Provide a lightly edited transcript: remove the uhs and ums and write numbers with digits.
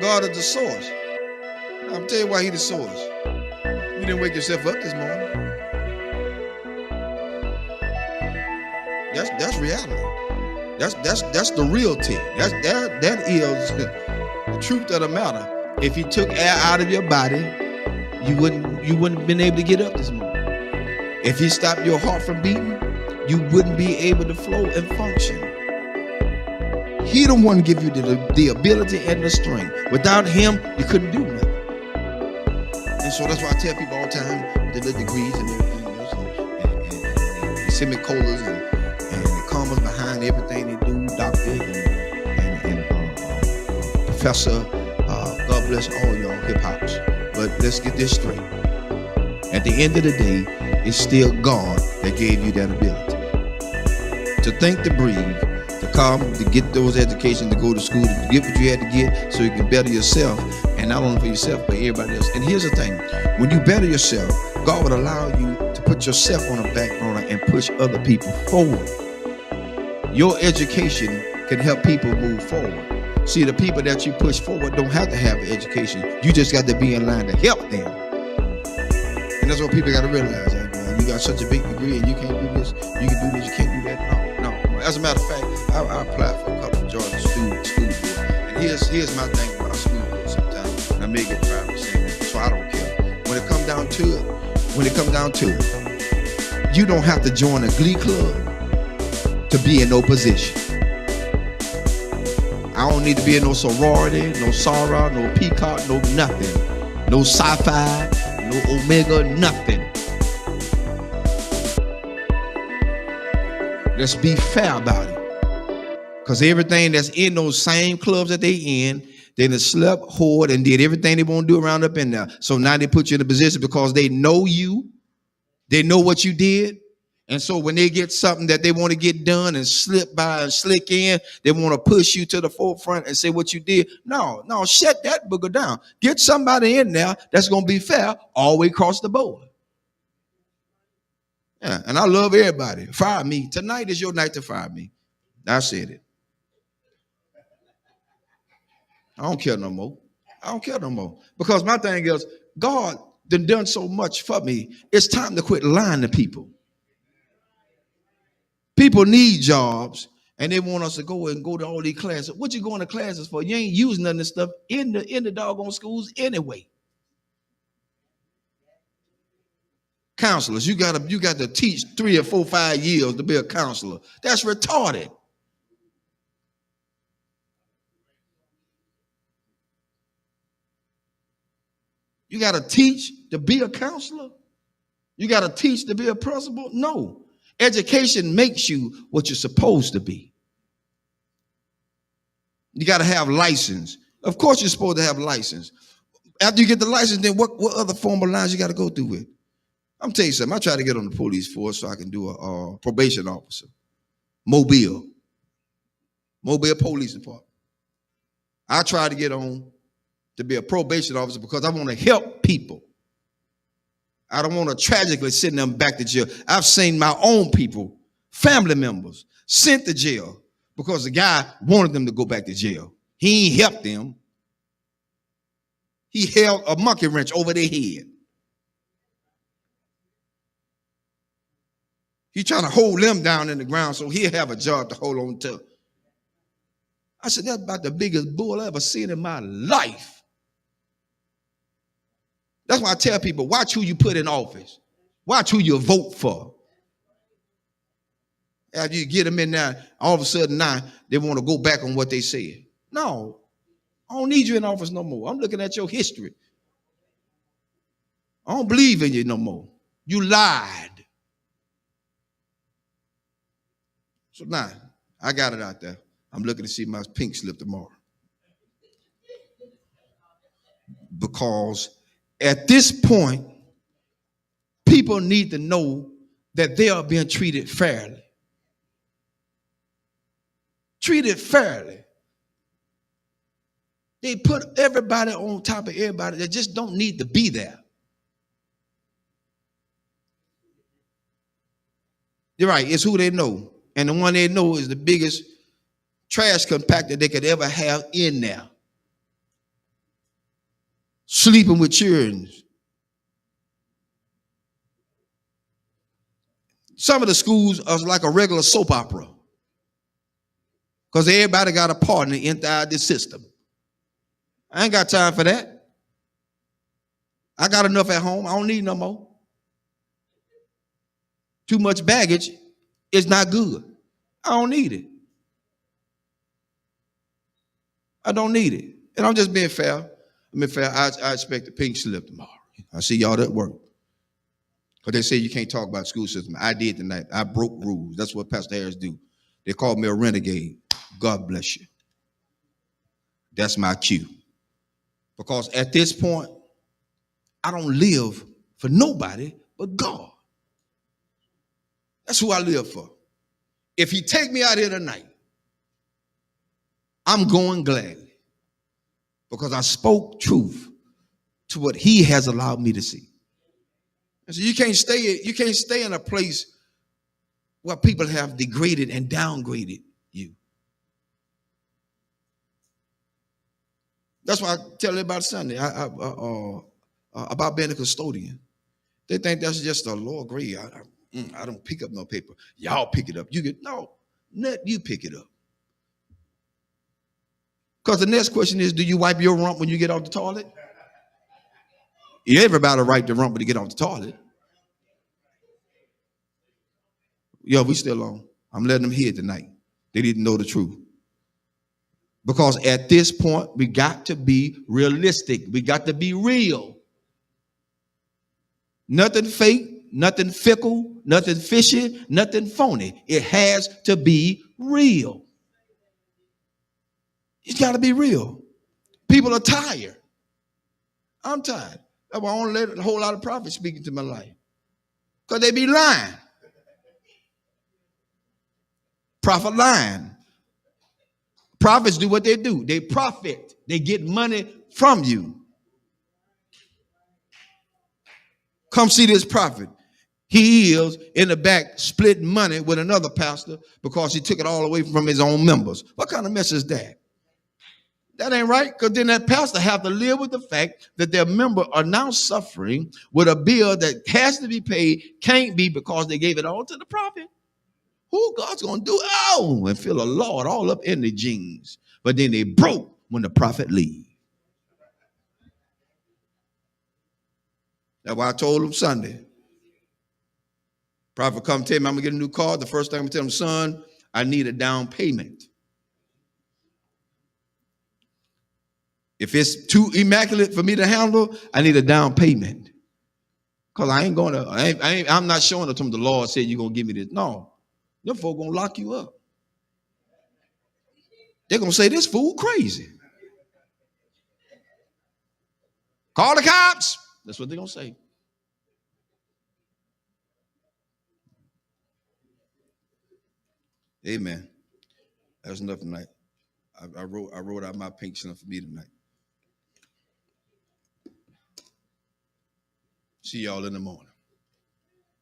God is the source. I'm tell you why He the source. You didn't wake yourself up this morning. That's reality. That's the reality. That is the truth of the matter. If He took air out of your body, you wouldn't have been able to get up this morning. If He stopped your heart from beating, you wouldn't be able to flow and function. He the one give you the ability and the strength. Without Him, you couldn't do nothing. And so that's why I tell people all the time with the degrees and everything else, and semicolons and the commas behind everything they do, doctor and professor. God bless all y'all hip hops. But let's get this straight. At the end of the day, it's still God that gave you that ability to think, to breathe, to come, to get those educations, to go to school, to get what you had to get so you can better yourself, and not only for yourself, but everybody else. And here's the thing, when you better yourself, God would allow you to put yourself on the back burner and push other people forward. Your education can help people move forward. See, the people that you push forward don't have to have an education. You just got to be in line to help them. And that's what people got to realize. You got such a big degree and you can't do this, you can do this, you can't do that. No. As a matter of fact, I applied for a couple of Georgia school board. And here's my thing about school board sometimes. And I may get 5%, so I don't care. When it comes down to it, you don't have to join a glee club to be in no position. I don't need to be in no sorority, no Sarah, no Peacock, no nothing. No sci-fi, no Omega, nothing. Let's be fair about it. Because everything that's in those same clubs that they in, they done slept, whored, and did everything they want to do around up in there. So now they put you in a position because they know you. They know what you did. And so when they get something that they want to get done and slip by and slick in, they want to push you to the forefront and say what you did. No, shut that booger down. Get somebody in there that's going to be fair all the way across the board. Yeah, and I love everybody. Fire me. Tonight is your night to fire me. I said it. I don't care no more. Because my thing is, God done so much for me. It's time to quit lying to people. People need jobs, and they want us to go to all these classes. What you going to classes for? You ain't using none of this stuff in the doggone schools anyway. Counselors, you got to teach 3 or 4, 5 years to be a counselor. That's retarded. You got to teach to be a counselor? You got to teach to be a principal? No. Education makes you what you're supposed to be. You got to have license. Of course you're supposed to have license. After you get the license, then what other formal lines you got to go through with? I'm telling you something. I try to get on the police force so I can do a probation officer. Mobile Police Department. I try to get on to be a probation officer because I want to help people. I don't want to tragically send them back to jail. I've seen my own people, family members, sent to jail because the guy wanted them to go back to jail. He ain't helped them. He held a monkey wrench over their head. He's trying to hold them down in the ground so he'll have a job to hold on to. I said, that's about the biggest bull I ever seen in my life. That's why I tell people, watch who you put in office. Watch who you vote for. After you get them in there, all of a sudden now they want to go back on what they said. No, I don't need you in office no more. I'm looking at your history. I don't believe in you no more. You lied. So now, I got it out there. I'm looking to see my pink slip tomorrow. Because at this point, people need to know that they are being treated fairly. Treated fairly. They put everybody on top of everybody that just don't need to be there. You're right, it's who they know. And the one they know is the biggest trash compactor they could ever have in there. sleeping with children. Some of the schools are like a regular soap opera because everybody got a partner inside this system. I ain't got time for that. I got enough at home. I don't need no more. Too much baggage is not good. I don't need it. I don't need it. And I'm just being fair. I expect a pink slip tomorrow. I see y'all at work. Because they say you can't talk about school system. I did tonight. I broke rules. That's what Pastor Harris do. They called me a renegade. God bless you. That's my cue. Because at this point, I don't live for nobody but God. That's who I live for. If he take me out here tonight, I'm going gladly. Because I spoke truth to what he has allowed me to see. And so you can't stay in a place where people have degraded and downgraded you. That's why I tell everybody Sunday about being a custodian. They think that's just a lower grade. I don't pick up no paper. Y'all pick it up. Let you pick it up. Because the next question is, do you wipe your rump when you get off the toilet? Everybody wipe the rump when you get off the toilet. Yo, we still on. I'm letting them hear tonight. They didn't know the truth. Because at this point, we got to be realistic. We got to be real. Nothing fake, nothing fickle, nothing fishy, nothing phony. It has to be real. It's got to be real. People are tired. I'm tired. That's why I don't let a whole lot of prophets speak into my life. Because they be lying. Prophet lying. Prophets do what they do. They profit. They get money from you. Come see this prophet. He is in the back splitting money with another pastor because he took it all away from his own members. What kind of mess is that? That ain't right, because then that pastor have to live with the fact that their members are now suffering with a bill that has to be paid, can't be because they gave it all to the prophet. Who God's going to do? Oh, and feel a Lord all up in the jeans. But then they broke when the prophet leave. That's why I told him Sunday. Prophet come tell me I'm going to get a new car. The first thing I'm going to tell him, son, I need a down payment. If it's too immaculate for me to handle, I need a down payment. Because I ain't going to, I'm not showing it to him the Lord said you're going to give me this. No. Them folk going to lock you up. They're going to say, this fool crazy. Call the cops. That's what they're going to say. Amen. That's enough tonight. I wrote out my pink slip for me tonight. See y'all in the morning.